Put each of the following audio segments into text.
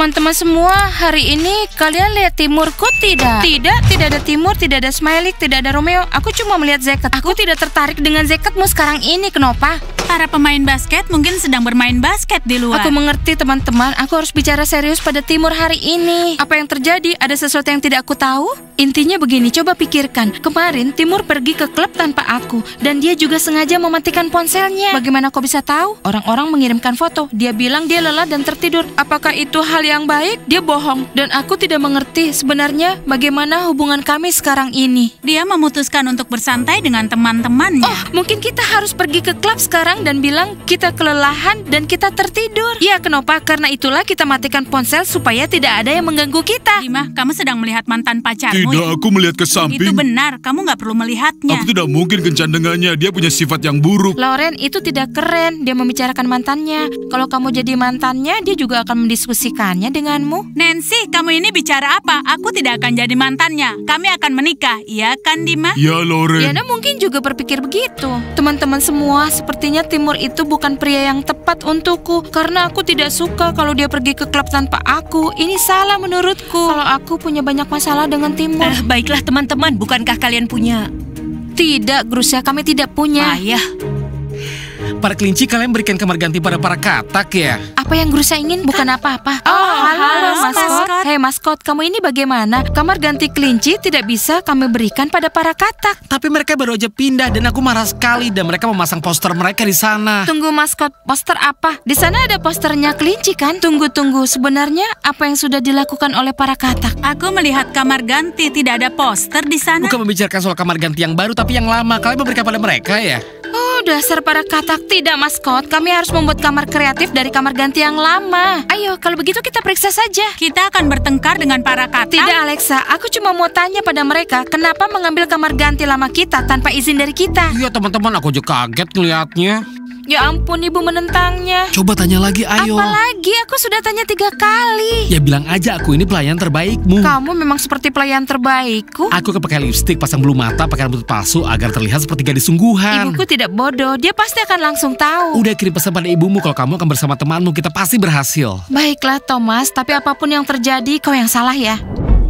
Teman-teman semua, hari ini kalian lihat timurku tidak? Tidak ada Timur, tidak ada Smiley, tidak ada Romeo. Aku cuma melihat Zeket. Aku tidak tertarik dengan Zeketmu sekarang ini, kenapa? Para pemain basket mungkin sedang bermain basket di luar. Aku mengerti teman-teman, aku harus bicara serius pada Timur hari ini. Apa yang terjadi? Ada sesuatu yang tidak aku tahu? Intinya begini, coba pikirkan. Kemarin Timur pergi ke klub tanpa aku, dan dia juga sengaja mematikan ponselnya. Bagaimana kau bisa tahu? Orang-orang mengirimkan foto. Dia bilang dia lelah dan tertidur. Apakah itu hal yang baik? Dia bohong. Dan aku tidak mengerti sebenarnya bagaimana hubungan kami sekarang ini. Dia memutuskan untuk bersantai dengan teman-temannya. Oh, mungkin kita harus pergi ke klub sekarang dan bilang kita kelelahan dan kita tertidur. Ya, kenapa? Karena itulah kita matikan ponsel supaya tidak ada yang mengganggu kita. Dima, kamu sedang melihat mantan pacarmu. Tidak, aku melihat ke samping. Itu benar, kamu nggak perlu melihatnya. Aku tidak mungkin kencan dengannya, dia punya sifat yang buruk. Loren, itu tidak keren. Dia membicarakan mantannya. Kalau kamu jadi mantannya, dia juga akan mendiskusikannya denganmu. Nancy, kamu ini bicara apa? Aku tidak akan jadi mantannya. Kami akan menikah, iya kan Dima? Ya, Loren. Diana mungkin juga berpikir begitu. Teman-teman semua, sepertinya Timur itu bukan pria yang tepat untukku. Karena aku tidak suka kalau dia pergi ke klub tanpa aku. Ini salah menurutku. Kalau aku punya banyak masalah dengan Timur. Baiklah teman-teman, bukankah kalian punya? Tidak, Grusya, kami tidak punya. Ayah. Para kelinci, kalian berikan kamar ganti pada para katak ya? Apa yang Grusya ingin? Bukan apa-apa. Halo, maskot. Hei maskot, kamu ini bagaimana? Kamar ganti kelinci tidak bisa kami berikan pada para katak. Tapi mereka baru aja pindah dan aku marah sekali dan mereka memasang poster mereka di sana. Tunggu maskot, poster apa? Di sana ada posternya kelinci kan? Tunggu. Sebenarnya apa yang sudah dilakukan oleh para katak? Aku melihat kamar ganti, tidak ada poster di sana. Bukan membicarakan soal kamar ganti yang baru tapi yang lama. Kalian memberikan pada mereka ya? Oh, dasar para katak. Tidak, maskot. Kami harus membuat kamar kreatif dari kamar ganti yang lama. Ayo, kalau begitu kita periksa saja. Kita akan bertengkar dengan para katak. Tidak, Alexa. Aku cuma mau tanya pada mereka, kenapa mengambil kamar ganti lama kita tanpa izin dari kita? Iya teman-teman, aku aja kaget ngeliatnya. Ya ampun, ibu menentangnya. Coba tanya lagi, ayo. Apalagi? Aku sudah tanya 3 kali. Ya bilang aja aku ini pelayan terbaikmu. Kamu memang seperti pelayan terbaikku. Aku akan pakai lipstik, pasang bulu mata, pakai rambut palsu agar terlihat seperti gadis sungguhan. Ibuku tidak bodoh, dia pasti akan langsung tahu. Udah kirim pesan pada ibumu kalau kamu akan bersama temanmu, kita pasti berhasil. Baiklah Thomas, tapi apapun yang terjadi kau yang salah ya.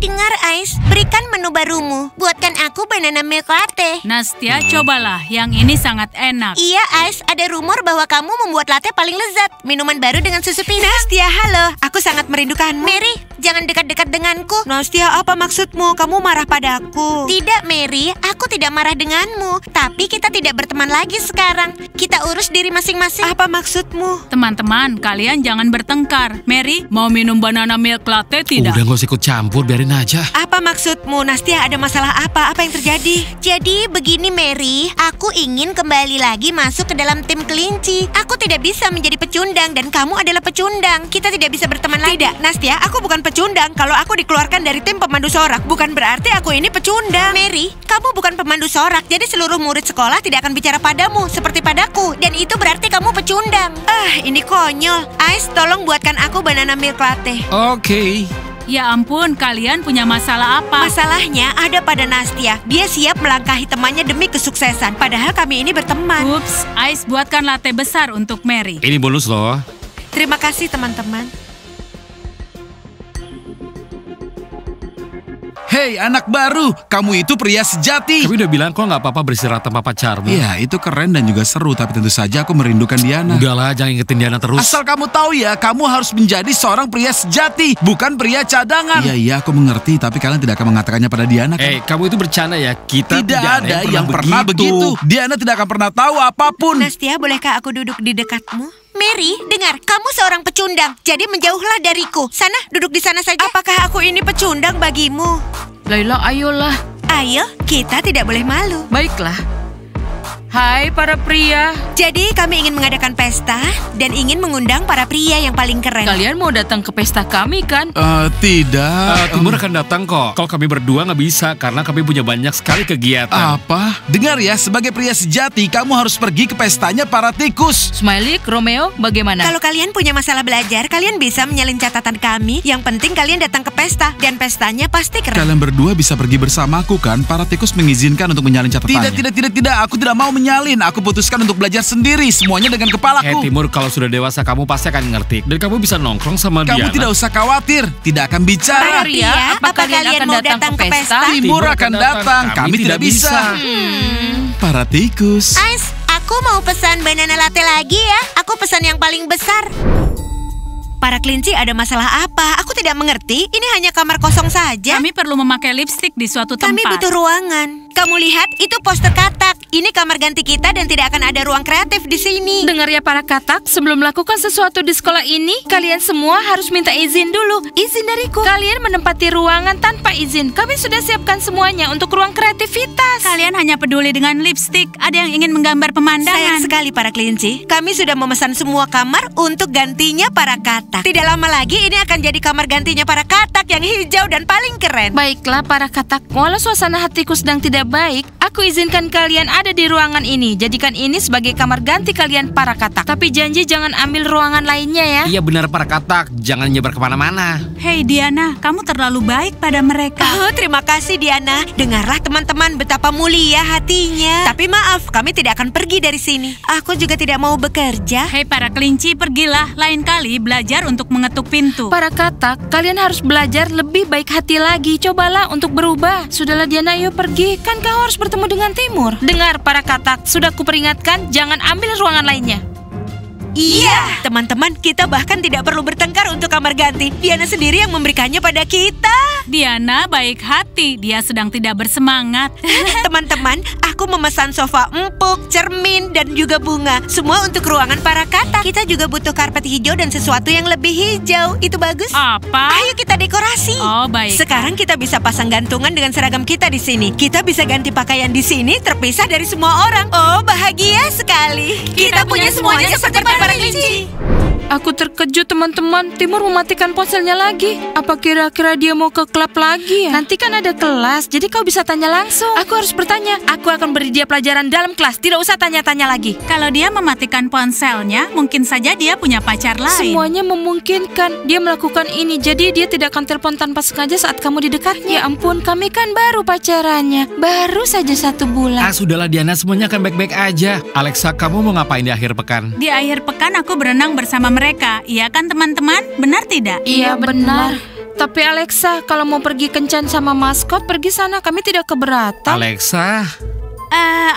Dengar, Ice, berikan menu barumu. Buatkan aku banana milk latte. Nastia, cobalah. Yang ini sangat enak. Iya, Ice, ada rumor bahwa kamu membuat latte paling lezat. Minuman baru dengan susu peanut. Nastia, halo. Aku sangat merindukanmu. Mary, jangan dekat-dekat denganku. Nastia, apa maksudmu? Kamu marah padaku. Tidak, Mary. Aku tidak marah denganmu. Tapi kita tidak berteman lagi sekarang. Kita urus diri masing-masing. Apa maksudmu? Teman-teman, kalian jangan bertengkar. Mary, mau minum banana milk latte tidak? Udah gak usah ikut campur, biarin aja. Apa maksudmu, Nastia? Ada masalah apa? Apa yang terjadi? Jadi begini, Mary. Aku ingin kembali lagi masuk ke dalam tim kelinci. Aku tidak bisa menjadi pecundang dan kamu adalah pecundang. Kita tidak bisa berteman lagi. Tidak, Nastia, aku bukan pecundang. Kalau aku dikeluarkan dari tim pemandu sorak, bukan berarti aku ini pecundang. Mary, kamu bukan pemandu sorak, jadi seluruh murid sekolah tidak akan bicara padamu seperti padaku. Dan itu berarti kamu pecundang. Ini konyol. Ice, tolong buatkan aku banana milk latte. Oke. Ya ampun, kalian punya masalah apa? Masalahnya ada pada Nastia. Dia siap melangkahi temannya demi kesuksesan. Padahal kami ini berteman. Ups, Ice buatkan latte besar untuk Mary. Ini bonus loh. Terima kasih teman-teman. Hei anak baru, kamu itu pria sejati. Tapi udah bilang kok nggak apa-apa beristirahat tanpa pacarmu. Iya, itu keren dan juga seru, tapi tentu saja aku merindukan Diana. Udahlah, jangan ingetin Diana terus. Asal kamu tahu ya, kamu harus menjadi seorang pria sejati, bukan pria cadangan. Iya, aku mengerti, tapi kalian tidak akan mengatakannya pada Diana kan? Kamu itu bercanda ya? Kita tidak ada yang pernah begitu. Diana tidak akan pernah tahu apapun. Nastia, bolehkah aku duduk di dekatmu? Mary, dengar, kamu seorang pecundang, jadi menjauhlah dariku. Sana, duduk di sana saja. Apakah aku ini pecundang bagimu? Laila, ayolah. Ayo, kita tidak boleh malu. Baiklah. Hai para pria. Jadi kami ingin mengadakan pesta dan ingin mengundang para pria yang paling keren. Kalian mau datang ke pesta kami kan? Tidak. Timur akan datang kok. Kalau kami berdua nggak bisa karena kami punya banyak sekali kegiatan. Apa? Dengar ya, sebagai pria sejati kamu harus pergi ke pestanya para tikus. Smiley, Romeo, bagaimana? Kalau kalian punya masalah belajar, kalian bisa menyalin catatan kami. Yang penting kalian datang ke pesta dan pestanya pasti keren. Kalian berdua bisa pergi bersamaku kan? Para tikus mengizinkan untuk menyalin catatannya. Tidak. Aku tidak mau menyalin nyalin. Aku putuskan untuk belajar sendiri, semuanya dengan kepalaku. Timur, kalau sudah dewasa kamu pasti akan ngerti. Dan kamu bisa nongkrong sama Kamu Diana. tidak usah khawatir, tidak akan bicara. Ria, apa kalian mau datang ke pesta? Timur akan datang, kami tidak bisa. Para tikus. Ice, aku mau pesan banana latte lagi ya. Aku pesan yang paling besar. Para kelinci, ada masalah apa? Aku tidak mengerti. Ini hanya kamar kosong saja. Kami perlu memakai lipstik di suatu tempat. Kami butuh ruangan. Kamu lihat, itu poster katak. Ini kamar ganti kita dan tidak akan ada ruang kreatif di sini. Dengar ya para katak, sebelum melakukan sesuatu di sekolah ini, kalian semua harus minta izin dulu. Izin dariku. Kalian menempati ruangan tanpa izin. Kami sudah siapkan semuanya untuk ruang kreativitas. Kalian hanya peduli dengan lipstik. Ada yang ingin menggambar Sayang pemandangan. sekali para kelinci. Kami sudah memesan semua kamar untuk gantinya para katak. Tidak lama lagi ini akan jadi kamar gantinya para katak yang hijau dan paling keren. Baiklah para katak, walau suasana hatiku sedang tidak baik, aku izinkan kalian ada di ruangan ini. Jadikan ini sebagai kamar ganti kalian para katak. Tapi janji jangan ambil ruangan lainnya ya. Iya benar para katak, jangan nyebar kemana-mana. Hei Diana, kamu terlalu baik pada mereka. Oh, terima kasih Diana. Dengarlah teman-teman betapa mulia hatinya. Tapi maaf, kami tidak akan pergi dari sini. Aku juga tidak mau bekerja. Hei para kelinci, pergilah. Lain kali belajar untuk mengetuk pintu. Para katak, kalian harus belajar lebih baik hati lagi. Cobalah untuk berubah. Sudahlah Diana, ayo pergi. Kan kau harus bertemu dengan Timur. Dengar para katak, sudah kuperingatkan jangan ambil ruangan lainnya. Iya, teman-teman, kita bahkan tidak perlu bertengkar untuk kamar ganti. Diana sendiri yang memberikannya pada kita. Diana baik hati, dia sedang tidak bersemangat. Teman-teman, aku memesan sofa empuk, cermin, dan juga bunga. Semua untuk ruangan para katak. Kita juga butuh karpet hijau dan sesuatu yang lebih hijau. Itu bagus? Apa? Ayo kita dekorasi. Oh, baik. Sekarang kita bisa pasang gantungan dengan seragam kita di sini. Kita bisa ganti pakaian di sini terpisah dari semua orang. Oh, bahagia sekali. Kita punya semuanya seperti para kelinci. Aku terkejut teman-teman, Timur mematikan ponselnya lagi. Apa kira-kira dia mau ke klub lagi ya? Nanti kan ada kelas, jadi kau bisa tanya langsung. Aku harus bertanya, aku akan beri dia pelajaran dalam kelas, tidak usah tanya-tanya lagi. Kalau dia mematikan ponselnya, mungkin saja dia punya pacar lain. Semuanya memungkinkan dia melakukan ini, jadi dia tidak akan telepon tanpa sengaja saat kamu di dekatnya. Ya ampun, kami kan baru pacarannya, baru saja 1 bulan. Sudahlah Diana, semuanya akan baik-baik aja. Alexa, kamu mau ngapain di akhir pekan? Di akhir pekan aku berenang bersama mereka. Iya kan teman-teman? Benar tidak? Iya benar. Tapi Alexa, kalau mau pergi kencan sama maskot, pergi sana, kami tidak keberatan. Alexa,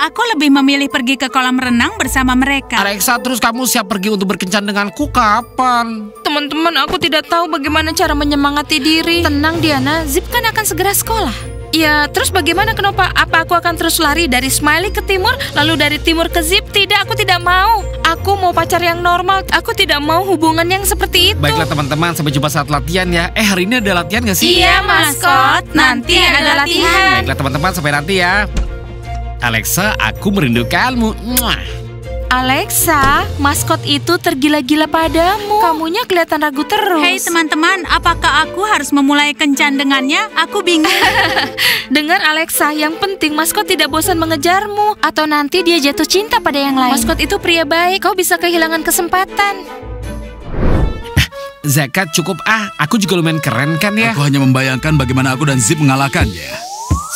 Aku lebih memilih pergi ke kolam renang bersama mereka. Alexa, terus kamu siap pergi untuk berkencan denganku kapan? Teman-teman, aku tidak tahu bagaimana cara menyemangati diri. Tenang Diana, Zip kan akan segera sekolah. Ya, terus bagaimana kenapa? Apa aku akan terus lari dari Smiley ke Timur, lalu dari Timur ke Zip? Tidak, aku tidak mau. Aku mau pacar yang normal. Aku tidak mau hubungan yang seperti itu. Baiklah teman-teman, sampai jumpa saat latihan ya. Hari ini ada latihan gak sih? Iya, maskot. Nanti ada latihan. Baiklah teman-teman, sampai nanti ya. Alexa, aku merindukanmu. Mwah. Alexa, maskot itu tergila-gila padamu. Kamunya kelihatan ragu terus. Hei teman-teman, apakah aku harus memulai kencan dengannya? Aku bingung. Dengar Alexa, yang penting maskot tidak bosan mengejarmu. Atau nanti dia jatuh cinta pada yang lain. Maskot itu pria baik, kau bisa kehilangan kesempatan. Zakat cukup aku juga lumayan keren kan ya? Aku hanya membayangkan bagaimana aku dan Zip mengalahkannya.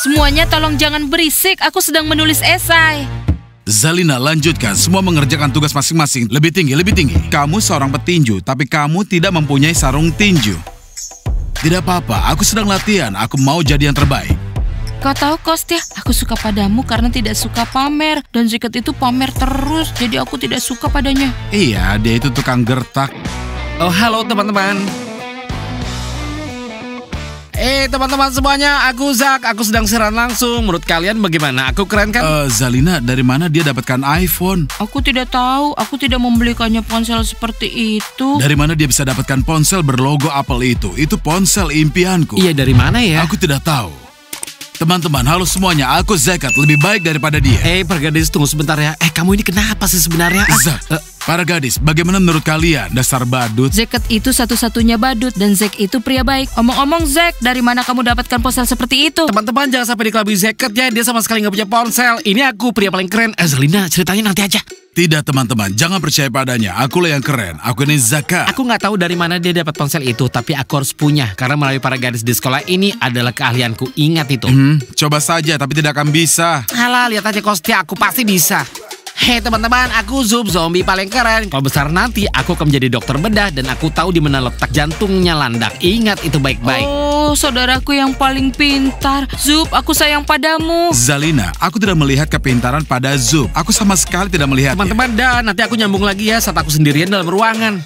Semuanya tolong jangan berisik, aku sedang menulis esai. Zalina, lanjutkan. Semua mengerjakan tugas masing-masing. Lebih tinggi, lebih tinggi. Kamu seorang petinju, tapi kamu tidak mempunyai sarung tinju. Tidak apa-apa, aku sedang latihan. Aku mau jadi yang terbaik. Kau tahu Kostia, aku suka padamu karena tidak suka pamer. Dan Zakat itu pamer terus, jadi aku tidak suka padanya. Iya, dia itu tukang gertak. Oh, halo teman-teman. Teman-teman semuanya, aku Zak. Aku sedang siaran langsung. Menurut kalian bagaimana? Aku keren kan? Zalina, dari mana dia dapatkan iPhone? Aku tidak tahu, aku tidak membelikannya ponsel seperti itu. Dari mana dia bisa dapatkan ponsel berlogo Apple itu? Itu ponsel impianku. Iya, dari mana ya? Aku tidak tahu. Teman-teman, halo semuanya. Aku Zakat, lebih baik daripada dia. para gadis, tunggu sebentar ya. Kamu ini kenapa sih sebenarnya? Zak, para gadis, bagaimana menurut kalian? Dasar badut. Zakat itu satu-satunya badut dan Zack itu pria baik. Omong-omong Zack, dari mana kamu dapatkan ponsel seperti itu? Teman-teman jangan sampai dikelabui Zakat ya. Dia sama sekali nggak punya ponsel. Ini aku pria paling keren. Zalina, ceritanya nanti aja. Tidak teman-teman, jangan percaya padanya. Akulah yang keren. Aku ini Zakat. Aku nggak tahu dari mana dia dapat ponsel itu, tapi aku harus punya. Karena melalui para gadis di sekolah ini adalah keahlianku. Ingat itu. Coba saja, tapi tidak akan bisa. Alah, lihat aja Kostia, aku pasti bisa. Hei teman-teman, aku Zup, zombie paling keren. Kalau besar nanti, aku akan menjadi dokter bedah dan aku tahu di mana letak jantungnya Landak. Ingat itu baik-baik. Oh, saudaraku yang paling pintar. Zup, aku sayang padamu. Zalina, aku tidak melihat kepintaran pada Zup. Aku sama sekali tidak melihatnya. Teman-teman, nanti aku nyambung lagi ya saat aku sendirian dalam ruangan.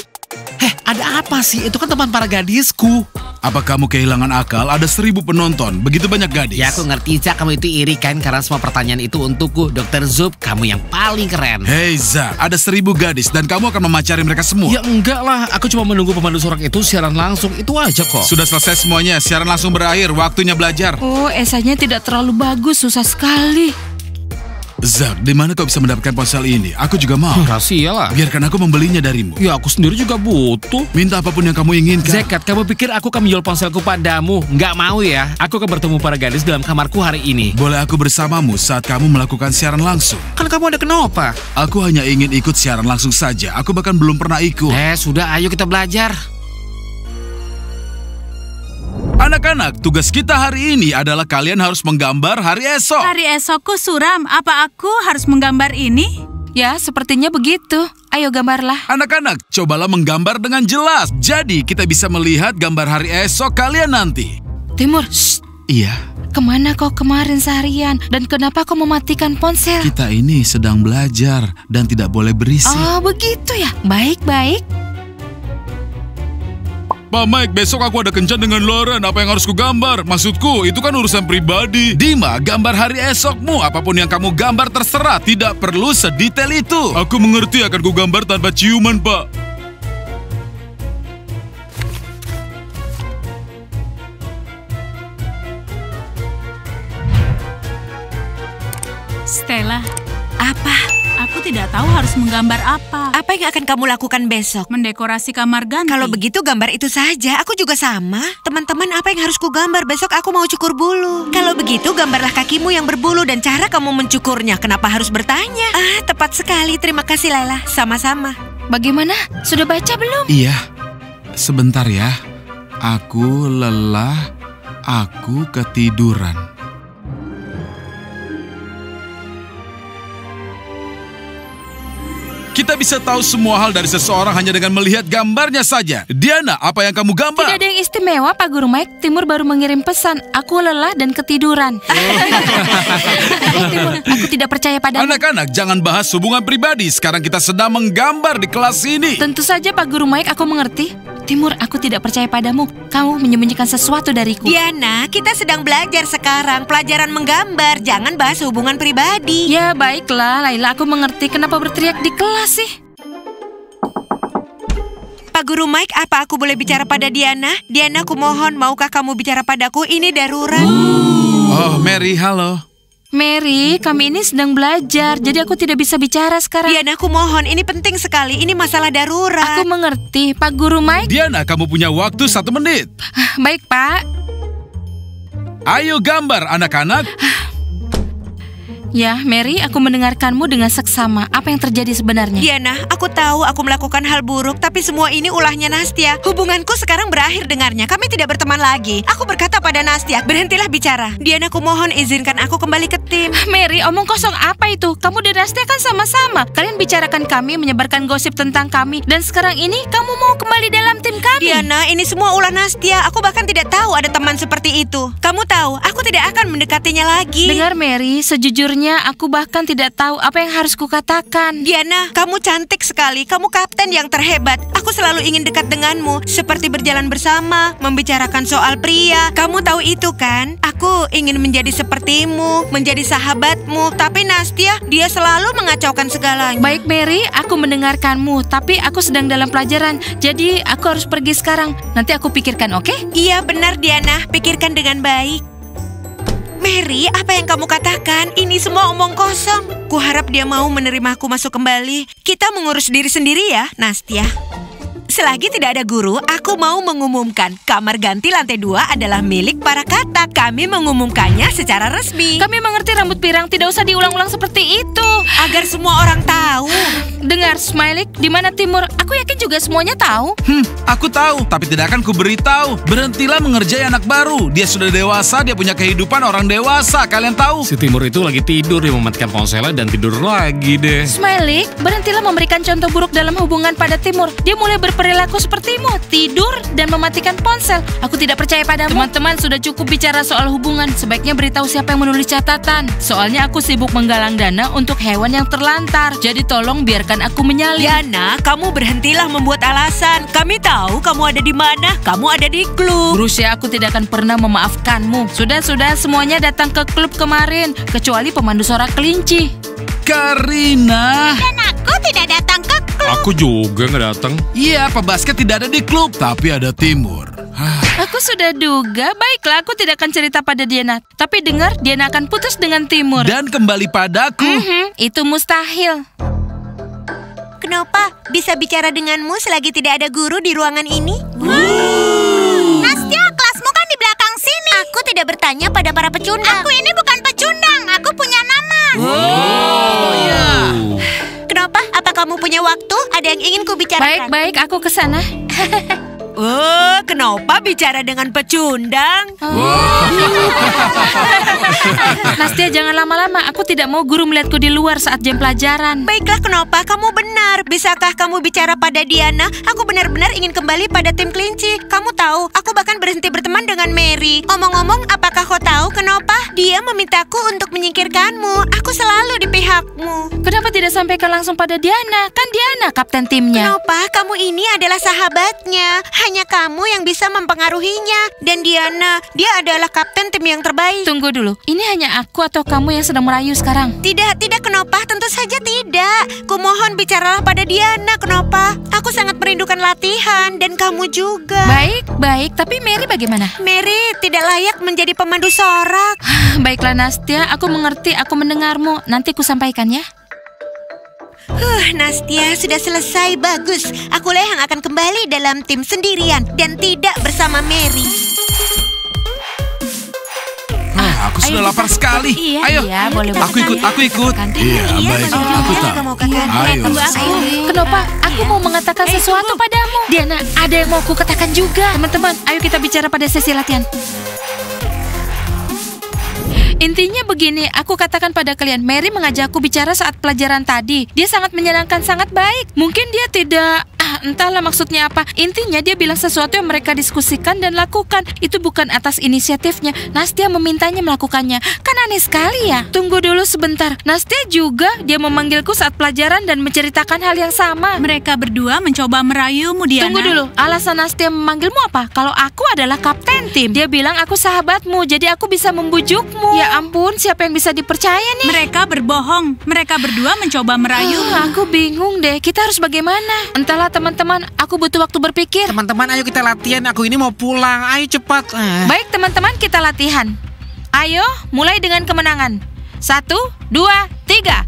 Ada apa sih? Itu kan teman para gadisku. Apa kamu kehilangan akal? Ada 1000 penonton, begitu banyak gadis. Ya aku ngerti, Zak, kamu itu iri kan karena semua pertanyaan itu untukku. Dr. Zup, kamu yang paling keren. Hei Zak, ada 1000 gadis dan kamu akan memacari mereka semua. Ya enggak lah, aku cuma menunggu pemandu sorak itu siaran langsung, itu aja kok. Sudah selesai semuanya, siaran langsung berakhir, waktunya belajar. Oh, esainya tidak terlalu bagus, susah sekali. Zak, di mana kau bisa mendapatkan ponsel ini? Aku juga mau. Rahasia lah. Biarkan aku membelinya darimu. Ya aku sendiri juga butuh. Minta apapun yang kamu inginkan. Zekat, kamu pikir aku akan menjual ponselku padamu? Nggak mau ya. Aku akan bertemu para gadis dalam kamarku hari ini. Boleh aku bersamamu saat kamu melakukan siaran langsung? Kan kamu ada kenapa? Aku hanya ingin ikut siaran langsung saja. Aku bahkan belum pernah ikut. Sudah, ayo kita belajar. Anak-anak, tugas kita hari ini adalah kalian harus menggambar hari esok. Hari esokku suram. Apa aku harus menggambar ini? Ya, sepertinya begitu. Ayo gambarlah. Anak-anak, cobalah menggambar dengan jelas. Jadi kita bisa melihat gambar hari esok kalian nanti. Timur, Iya, kemana kau kemarin seharian? Dan kenapa kau mematikan ponsel? kita ini sedang belajar dan tidak boleh berisik. Oh, begitu ya. Baik-baik. Pak Mike, besok aku ada kencan dengan Lauren. Apa yang harus kugambar? Maksudku, itu kan urusan pribadi. Dima, gambar hari esokmu. Apapun yang kamu gambar terserah. Tidak perlu sedetail itu. Aku mengerti akan kugambar tanpa ciuman, Pak. Stella, Apa? aku tidak tahu harus menggambar apa. Apa yang akan kamu lakukan besok? Mendekorasi kamar ganti. Kalau begitu gambar itu saja, aku juga sama. Teman-teman, apa yang harus kugambar? Besok aku mau cukur bulu. Kalau begitu, gambarlah kakimu yang berbulu dan cara kamu mencukurnya. Kenapa harus bertanya? Tepat sekali. Terima kasih, Laila. Sama-sama. Bagaimana? Sudah baca belum? Iya, sebentar ya. Aku lelah, aku ketiduran. Kita bisa tahu semua hal dari seseorang hanya dengan melihat gambarnya saja. Diana, apa yang kamu gambar? Tidak ada yang istimewa, Pak Guru Mike. Timur baru mengirim pesan. Aku lelah dan ketiduran. Timur, aku tidak percaya padamu. Anak-anak, jangan bahas hubungan pribadi. Sekarang kita sedang menggambar di kelas ini. Tentu saja, Pak Guru Mike, aku mengerti. Timur, aku tidak percaya padamu. Kamu menyembunyikan sesuatu dariku. Diana, kita sedang belajar sekarang. Pelajaran menggambar. Jangan bahas hubungan pribadi. Ya, baiklah, Laila. Aku mengerti kenapa berteriak di kelas sih. Pak Guru Mike, apa aku boleh bicara pada Diana? Diana, aku mohon, maukah kamu bicara padaku? Ini darurat. Oh, Mary, halo. Mary, kami ini sedang belajar, jadi aku tidak bisa bicara sekarang. Diana, aku mohon, ini penting sekali. Ini masalah darurat. Aku mengerti, Pak Guru Mike. Diana, kamu punya waktu 1 menit. Baik, Pak. Ayo gambar, anak-anak. Ya, Mary, aku mendengarkanmu dengan seksama. Apa yang terjadi sebenarnya? Diana, aku tahu aku melakukan hal buruk, tapi semua ini ulahnya Nastya. Hubunganku sekarang berakhir dengannya. Kami tidak berteman lagi. Aku berkata pada Nastya, berhentilah bicara. Diana, aku mohon izinkan aku kembali ke tim. Mary, omong kosong apa itu? Kamu dan Nastya kan sama-sama. Kalian bicarakan kami, menyebarkan gosip tentang kami. Dan sekarang ini kamu mau kembali dalam tim kami. Diana, ini semua ulah Nastya. Aku bahkan tidak tahu ada teman seperti itu. Kamu tahu, aku tidak akan mendekatinya lagi. Dengar, Mary, sejujurnya aku bahkan tidak tahu apa yang harus kukatakan. Diana, kamu cantik sekali. Kamu kapten yang terhebat. Aku selalu ingin dekat denganmu, seperti berjalan bersama, membicarakan soal pria. Kamu tahu itu kan? Aku ingin menjadi sepertimu, menjadi sahabatmu. Tapi Nastya, dia selalu mengacaukan segalanya. Baik, Mary, aku mendengarkanmu. Tapi aku sedang dalam pelajaran, jadi aku harus pergi sekarang. Nanti aku pikirkan, oke? Iya benar, Diana. Pikirkan dengan baik. Mary, apa yang kamu katakan? Ini semua omong kosong. Kuharap dia mau menerimaku masuk kembali. Kita mengurus diri sendiri ya, Nastya. selagi tidak ada guru, aku mau mengumumkan kamar ganti lantai 2 adalah milik para katak. Kami mengumumkannya secara resmi. Kami mengerti rambut pirang, tidak usah diulang-ulang seperti itu. Agar semua orang tahu. Dengar, Smiley, di mana Timur? Aku yakin juga semuanya tahu. Aku tahu, tapi tidak akan kuberitahu. Berhentilah mengerjai anak baru. Dia sudah dewasa, dia punya kehidupan orang dewasa. Kalian tahu? Si Timur itu lagi tidur, dia mematikan ponselnya dan tidur lagi deh. Smiley, berhentilah memberikan contoh buruk dalam hubungan pada Timur. Dia mulai berperilaku sepertimu, tidur dan mematikan ponsel. Aku tidak percaya padamu. Teman-teman, sudah cukup bicara soal hubungan. Sebaiknya beritahu siapa yang menulis catatan. Soalnya aku sibuk menggalang dana untuk hewan yang terlantar. Jadi tolong biarkan aku menyalin. Diana, kamu berhentilah membuat alasan. Kami tahu kamu ada di mana. Kamu ada di klub. Rusia, aku tidak akan pernah memaafkanmu. Sudah, semuanya datang ke klub kemarin. Kecuali pemandu suara kelinci. Karina. Dan aku tidak datang ke klub. Aku juga nggak datang. Iya, pebasket tidak ada di klub, tapi ada Timur. Aku sudah duga. Baiklah, aku tidak akan cerita pada Diana. Tapi dengar, Diana akan putus dengan Timur. Dan kembali padaku. Itu mustahil. Kenapa bisa bicara denganmu selagi tidak ada guru di ruangan ini? Nastya, kelasmu kan di belakang sini. Aku tidak bertanya pada para pecundang. Aku ini bukan pecundang. Aku punya nama. Kenapa? Apa kamu punya waktu? Ada yang ingin kubicarakan? Baik, aku ke sana. Oh, kenapa bicara dengan pecundang? Nastya, jangan lama-lama. Aku tidak mau guru melihatku di luar saat jam pelajaran. Baiklah, kenapa? Kamu benar. Bisakah kamu bicara pada Diana? Aku benar-benar ingin kembali pada tim kelinci. Kamu tahu, aku bahkan berhenti berteman dengan Mary. Omong-omong, apakah kau tahu kenapa? Dia memintaku untuk menyingkirkanmu. Aku selalu di pihakmu. Kenapa tidak sampaikan langsung pada Diana? Kan Diana kapten timnya. Kenapa? Kamu ini adalah sahabatnya. Hanya kamu yang bisa mempengaruhinya. Dan Diana, dia adalah kapten tim yang terbaik. Tunggu dulu, ini hanya aku atau kamu yang sedang merayu sekarang? Tidak, kenapa? Tentu saja tidak. Kumohon bicaralah pada Diana, kenapa? Aku sangat merindukan latihan dan kamu juga. Baik, tapi Mary bagaimana? Mary tidak layak menjadi pemandu sorak. Baiklah Nastya, aku mengerti, aku mendengarmu. Nanti ku sampaikan ya. Nastya, sudah selesai, bagus. Akulah yang akan kembali dalam tim sendirian dan tidak bersama Mary. Aku sudah lapar sekali. Ayo, boleh. Aku ikut. Iya, baik. Aku tahu. Ayo. Kenapa? Aku mau mengatakan sesuatu padamu. Diana, ada yang mau aku katakan juga. Teman-teman, ayo kita bicara pada sesi latihan. Intinya begini, aku katakan pada kalian, Mary mengajakku bicara saat pelajaran tadi. Dia sangat menyenangkan, sangat baik. Mungkin dia tidak... entahlah maksudnya apa. Intinya dia bilang sesuatu yang mereka diskusikan dan lakukan. Itu bukan atas inisiatifnya. Nastya memintanya melakukannya. Kan aneh sekali ya. Tunggu dulu sebentar. Nastya juga, dia memanggilku saat pelajaran dan menceritakan hal yang sama. Mereka berdua mencoba merayumu, Diana. Tunggu dulu, alasan Nastya memanggilmu apa? Kalau aku adalah kapten tim. Dia bilang aku sahabatmu, jadi aku bisa membujukmu. Ya ampun, siapa yang bisa dipercaya nih? Mereka berbohong. Mereka berdua mencoba merayumu. Aku bingung deh, kita harus bagaimana? Entahlah teman-teman, aku butuh waktu berpikir. Teman-teman, ayo kita latihan. Aku ini mau pulang. Ayo cepat. Baik teman-teman, kita latihan. Ayo, mulai dengan kemenangan. 1, 2, 3.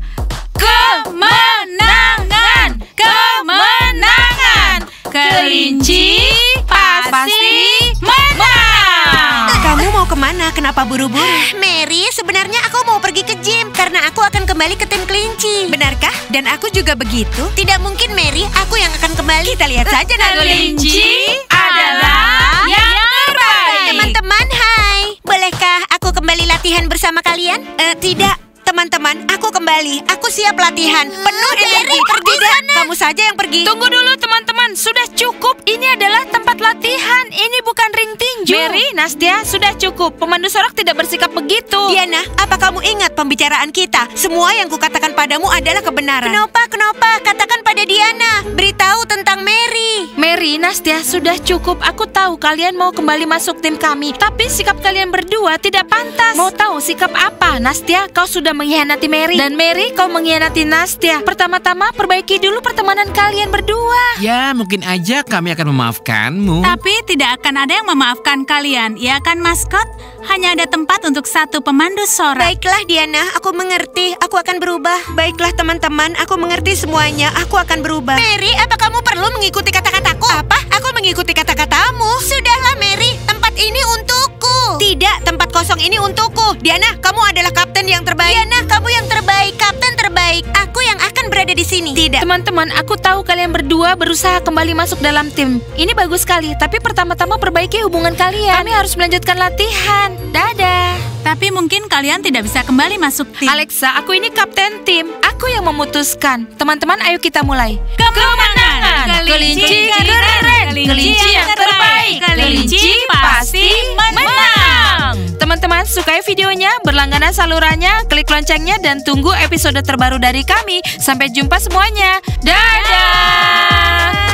Kemenangan! Kemenangan! Kelinci pasti menang! Kamu mau kemana? Kenapa buru-buru? Mary, sebenarnya aku mau pergi ke gym karena aku akan kembali ke tim kelinci. Benarkah? Dan aku juga begitu. Tidak mungkin, Mary. Aku yang akan kembali. Kita lihat saja nanti. Kelinci adalah yang terbaik. Teman-teman, hai. Bolehkah aku kembali latihan bersama kalian? Tidak. Teman-teman, aku kembali. Aku siap latihan. Penuh energi. Tidak, kamu saja yang pergi. Tunggu dulu teman-teman, sudah cukup. Ini adalah tempat latihan. Ini bukan ring tinju. Mary, Nastya, sudah cukup. Pemandu sorak tidak bersikap begitu. Diana, apa kamu ingat pembicaraan kita? Semua yang kukatakan padamu adalah kebenaran. Kenapa? Katakan pada Diana. Beritahu tentang Mary. Mary, Nastya, sudah cukup. Aku tahu kalian mau kembali masuk tim kami. Tapi sikap kalian berdua tidak pantas. Mau tahu sikap apa? Nastya, kau sudah mengkhianati Mary. Dan Mary, kau mengkhianati Nastya. Pertama-tama, perbaiki dulu pertemanan kalian berdua. Ya, mungkin aja kami akan memaafkanmu. Tapi tidak akan ada yang memaafkan kalian, ya kan maskot? hanya ada tempat untuk satu pemandu sorak. Baiklah Diana, aku mengerti. Aku akan berubah. Baiklah teman-teman, aku mengerti semuanya. Aku akan berubah. Mary, apa kamu perlu mengikuti kata-kataku? Apa? Aku mengikuti kata-katamu. Sudahlah Mary, tempat ini untukku. Tidak, tempat kosong ini untukku. Diana, kamu adalah kapten yang terbaik. Diana, kamu yang terbaik, kapten terbaik. Aku yang akan berada di sini. Tidak. Teman-teman, aku tahu kalian berdua berusaha kembali masuk dalam tim. Ini bagus sekali, tapi pertama-tama perbaiki hubungan kalian. Kami harus melanjutkan latihan. Dadah. Tapi mungkin kalian tidak bisa kembali masuk tim. Alexa, aku ini kapten tim. Aku yang memutuskan. Teman-teman, ayo kita mulai. Kemenangan. Kelinci keren. Kelinci yang terbaik. Kelinci pasti menang. Teman-teman, sukai videonya, berlangganan salurannya, klik loncengnya, dan tunggu episode terbaru dari kami. Sampai jumpa semuanya. Dadah.